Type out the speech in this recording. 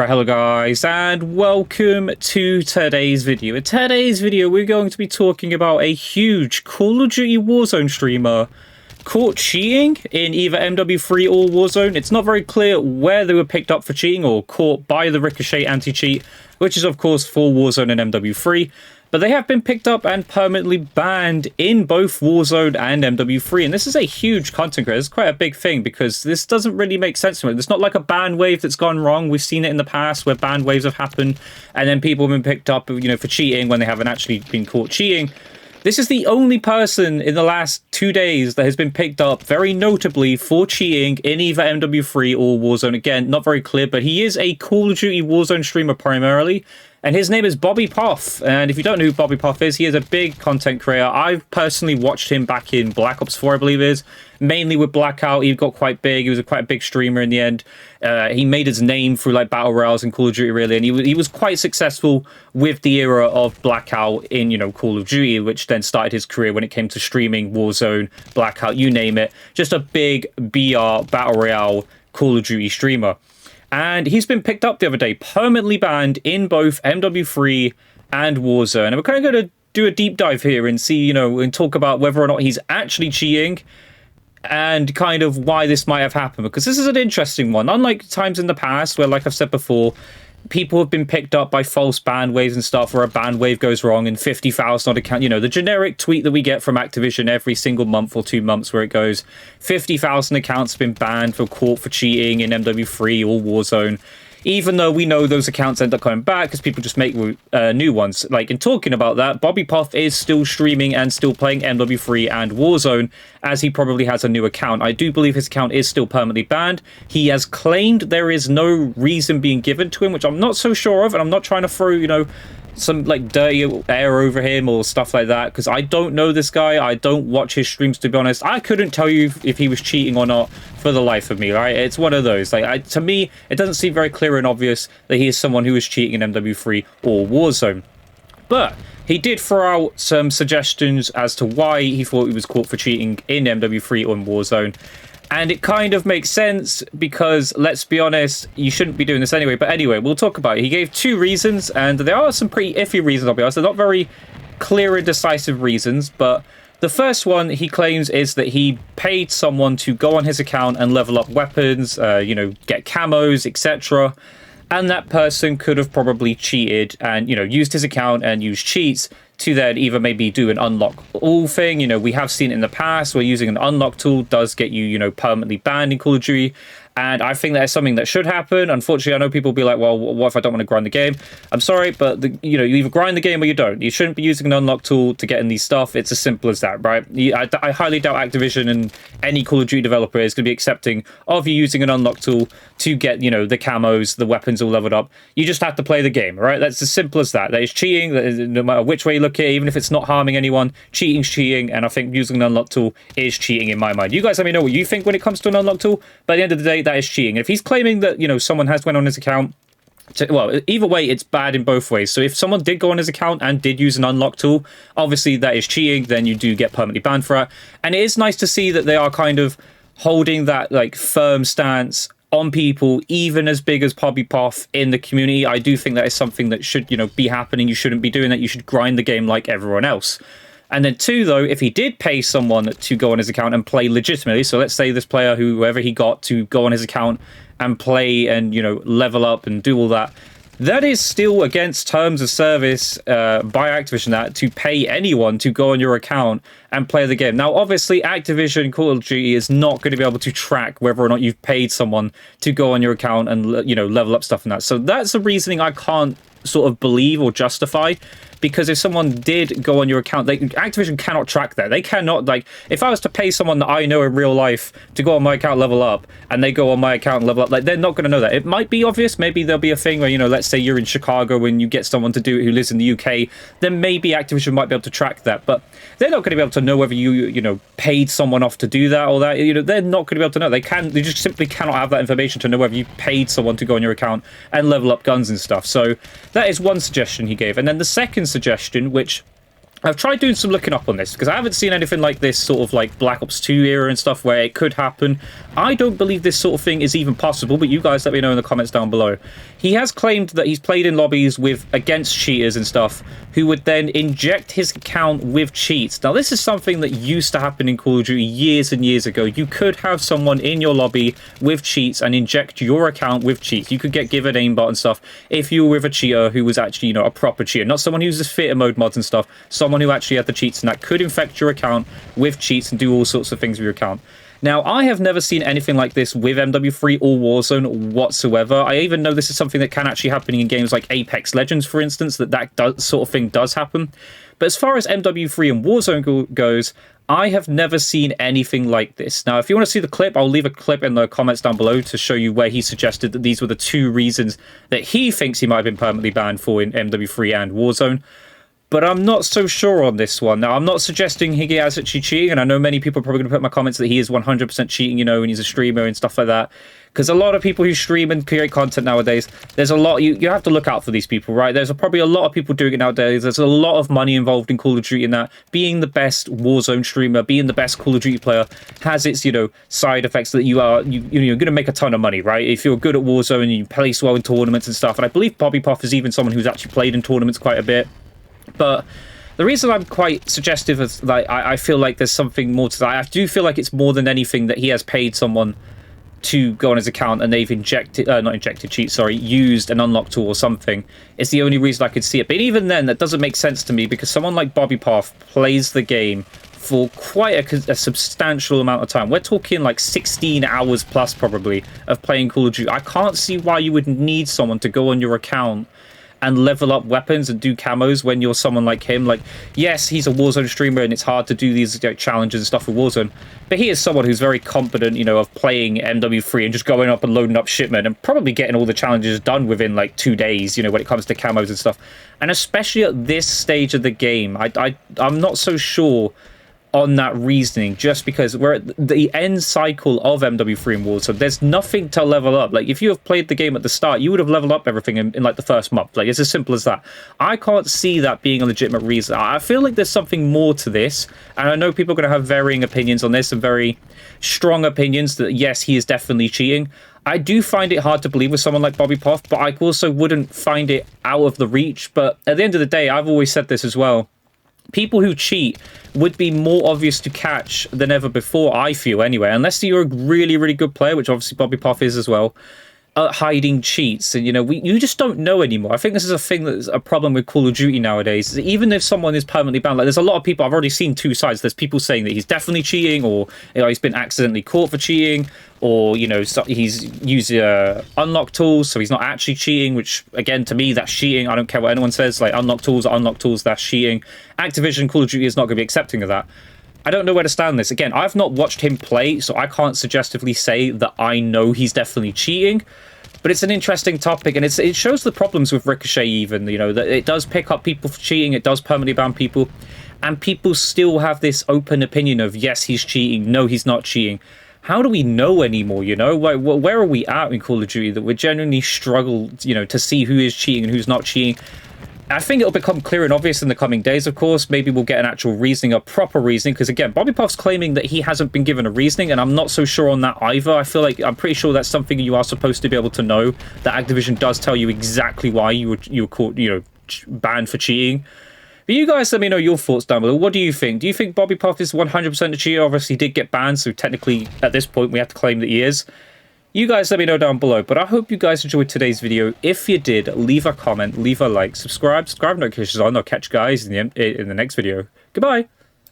Right, hello guys, and welcome to today's video. In today's video, we're going to be talking about a huge Call of Duty Warzone streamer caught cheating in either MW3 or Warzone. It's not very clear where they were picked up for cheating or caught by the Ricochet anti-cheat, which is of course for Warzone and MW3. But they have been picked up and permanently banned in both Warzone and MW3. And this is a huge content creator. It's quite a big thing because this doesn't really make sense to me. It's not like a ban wave that's gone wrong. We've seen it in the past where ban waves have happened and then people have been picked up, for cheating when they haven't actually been caught cheating. This is the only person in the last 2 days that has been picked up very notably for cheating in either MW3 or Warzone. Again, not very clear, but he is a Call of Duty Warzone streamer primarily. And his name is bobbypoff. And if you don't know who bobbypoff is, he is a big content creator. I've personally watched him back in Black Ops 4, I believe it is. Mainly with Blackout, he got quite big. He was quite a big streamer in the end. He made his name through like battle royales and Call of Duty, really. And he was quite successful with the era of Blackout in, Call of Duty, which then started his career when it came to streaming, Warzone, Blackout, you name it. Just a big BR battle royale Call of Duty streamer. And he's been picked up the other day, permanently banned in both MW3 and Warzone. And we're kind of going to do a deep dive here and see, and talk about whether or not he's actually cheating and kind of why this might have happened. Because this is an interesting one. Unlike times in the past where, like I've said before, people have been picked up by false ban waves and stuff, where a ban wave goes wrong and 50,000 odd account, the generic tweet that we get from Activision every single month or 2 months where it goes 50,000 accounts have been banned for caught for cheating in MW3 or Warzone. Even though we know those accounts end up coming back because people just make new ones. Like, in talking about that, bobbypoff is still streaming and still playing MW3 and Warzone, as he probably has a new account. I do believe his account is still permanently banned. He has claimed there is no reason being given to him, which I'm not so sure of, and I'm not trying to throw, some like dirty air over him or stuff like that, because I don't know this guy. I don't watch his streams, to be honest. I couldn't tell you if he was cheating or not for the life of me, right? It's one of those, to me it doesn't seem very clear and obvious that he is someone who is cheating in MW3 or Warzone. But he did throw out some suggestions as to why he thought he was caught for cheating in MW3 or in Warzone. And it kind of makes sense because, let's be honest, you shouldn't be doing this anyway. But anyway, we'll talk about it. He gave 2 reasons, and there are some pretty iffy reasons, I'll be honest. They're not very clear and decisive reasons, but the first one he claims is that he paid someone to go on his account and level up weapons, get camos, etc. And that person could have probably cheated and, used his account and used cheats to then either maybe do an unlock all thing. We have seen it in the past where using an unlock tool does get you, permanently banned in Call of Duty. And I think that is something that should happen. Unfortunately, I know people will be like, well, what if I don't want to grind the game? I'm sorry, but, you either grind the game or you don't. You shouldn't be using an unlock tool to get in these stuff. It's as simple as that, right? I highly doubt Activision and any Call of Duty developer is going to be accepting of you using an unlock tool to get, the camos, the weapons all leveled up. You just have to play the game, right? That's as simple as that. That is cheating. That is, no matter which way you look at it, even if it's not harming anyone, cheating's cheating. And I think using an unlock tool is cheating in my mind. You guys let me know what you think when it comes to an unlock tool. But at the end of the day, that is cheating. If he's claiming that, someone has went on his account, well, either way, it's bad in both ways. So if someone did go on his account and did use an unlock tool, obviously that is cheating. Then you do get permanently banned for it. And it is nice to see that they are kind of holding that firm stance on people, even as big as bobbypoff in the community. I do think that is something that should, be happening. You shouldn't be doing that. You should grind the game like everyone else. And then 2, though, if he did pay someone to go on his account and play legitimately, so let's say this player, whoever he got to go on his account and play and, level up and do all that, that is still against terms of service by Activision, that to pay anyone to go on your account and play the game. Now, obviously, Activision Call of Duty is not going to be able to track whether or not you've paid someone to go on your account and, level up stuff and that. So that's the reasoning I can't sort of believe or justify, because if someone did go on your account, Activision cannot track that. They cannot, if I was to pay someone that I know in real life to go on my account, level up, and they go on my account and level up, they're not going to know that. It might be obvious. Maybe there'll be a thing where, let's say you're in Chicago and you get someone to do it who lives in the UK, then maybe Activision might be able to track that. But they're not going to be able to know whether you paid someone off to do that or that. They're not going to be able to know. They just simply cannot have that information to know whether you paid someone to go on your account and level up guns and stuff. So that is one suggestion he gave. And then the second suggestion, which I've tried doing some looking up on this because I haven't seen anything like this sort of like Black Ops 2 era and stuff where it could happen. I don't believe this sort of thing is even possible, but you guys let me know in the comments down below. He has claimed that he's played in lobbies with against cheaters and stuff who would then inject his account with cheats. Now, this is something that used to happen in Call of Duty years and years ago. You could have someone in your lobby with cheats and inject your account with cheats. You could get given aimbot and stuff if you were with a cheater who was actually, you know, a proper cheater, not someone who uses theater mode mods and stuff, someone who actually had the cheats, and that could infect your account with cheats and do all sorts of things with your account. Now, I have never seen anything like this with MW3 or Warzone whatsoever. I even know this is something that can actually happen in games like Apex Legends, for instance, that sort of thing does happen. But as far as MW3 and Warzone goes, I have never seen anything like this. Now, if you want to see the clip, I'll leave a clip in the comments down below to show you where he suggested that these were the 2 reasons that he thinks he might have been permanently banned for in MW3 and Warzone. But I'm not so sure on this one. Now, I'm not suggesting he is actually cheating, and I know many people are probably going to put in my comments that he is 100% cheating, you know, and he's a streamer and stuff like that. Because a lot of people who stream and create content nowadays, there's a lot, you have to look out for these people, right? There's probably a lot of people doing it nowadays. There's a lot of money involved in Call of Duty, in that being the best Warzone streamer, being the best Call of Duty player has its, you know, side effects that you're going to make a ton of money, right? If you're good at Warzone and you place well in tournaments and stuff. And I believe bobbypoff is even someone who's actually played in tournaments quite a bit. But the reason I'm quite suggestive is, like, I feel like there's something more to that. I do feel like it's more than anything that he has paid someone to go on his account and they've used an unlock tool or something. It's the only reason I could see it. But even then, that doesn't make sense to me, because someone like bobbypoff plays the game for quite a substantial amount of time. We're talking like 16 hours plus probably of playing Call of Duty. I can't see why you would need someone to go on your account and level up weapons and do camos when you're someone like him. Like, yes, he's a Warzone streamer and it's hard to do these, you know, challenges and stuff with Warzone, but he is someone who's very competent, you know, of playing MW3 and just going up and loading up shipment and probably getting all the challenges done within like 2 days, you know, when it comes to camos and stuff. And especially at this stage of the game, I'm not so sure on that reasoning, just because we're at the end cycle of MW3 and Warzone. There's nothing to level up. Like, if you have played the game at the start, you would have leveled up everything in like the first month. Like, it's as simple as that. I can't see that being a legitimate reason. I feel like there's something more to this, and I know people are going to have varying opinions on this and very strong opinions that yes, he is definitely cheating. I do find it hard to believe with someone like bobbypoff, but I also wouldn't find it out of the reach. But at the end of the day, I've always said this as well, people who cheat would be more obvious to catch than ever before, I feel, anyway. Unless you're a really, really good player, which obviously bobbypoff is as well, hiding cheats. And, you know, you just don't know anymore. I think this is a thing that's a problem with Call of Duty nowadays. Even if someone is permanently banned, like, there's a lot of people, I've already seen 2 sides. There's people saying that he's definitely cheating, or, you know, he's been accidentally caught for cheating, or, you know, so he's used unlock tools, so he's not actually cheating, which, again, to me, that's cheating. I don't care what anyone says. Like, unlock tools, that's cheating. Activision, Call of Duty is not going to be accepting of that. I don't know where to stand on this. Again, I've not watched him play, so I can't suggestively say that I know he's definitely cheating. But it's an interesting topic, and it shows the problems with Ricochet even, you know, that it does pick up people for cheating, it does permanently ban people, and people still have this open opinion of, yes, he's cheating, no, he's not cheating. How do we know anymore, you know? Where are we at in Call of Duty that we genuinely struggle, you know, to see who is cheating and who's not cheating? I think it'll become clear and obvious in the coming days, of course. Maybe we'll get an actual reasoning, a proper reasoning, because, again, bobbypoff's claiming that he hasn't been given a reasoning, and I'm not so sure on that either. I feel like, I'm pretty sure that's something you are supposed to be able to know, that Activision does tell you exactly why you were caught, you know, banned for cheating. But you guys let me know your thoughts down below. What do you think? Do you think bobbypoff is 100% a cheater? Obviously, he did get banned, so technically, at this point, we have to claim that he is. You guys let me know down below, but I hope you guys enjoyed today's video. If you did, leave a comment, leave a like, subscribe notifications on. I'll catch you guys in the next video. Goodbye!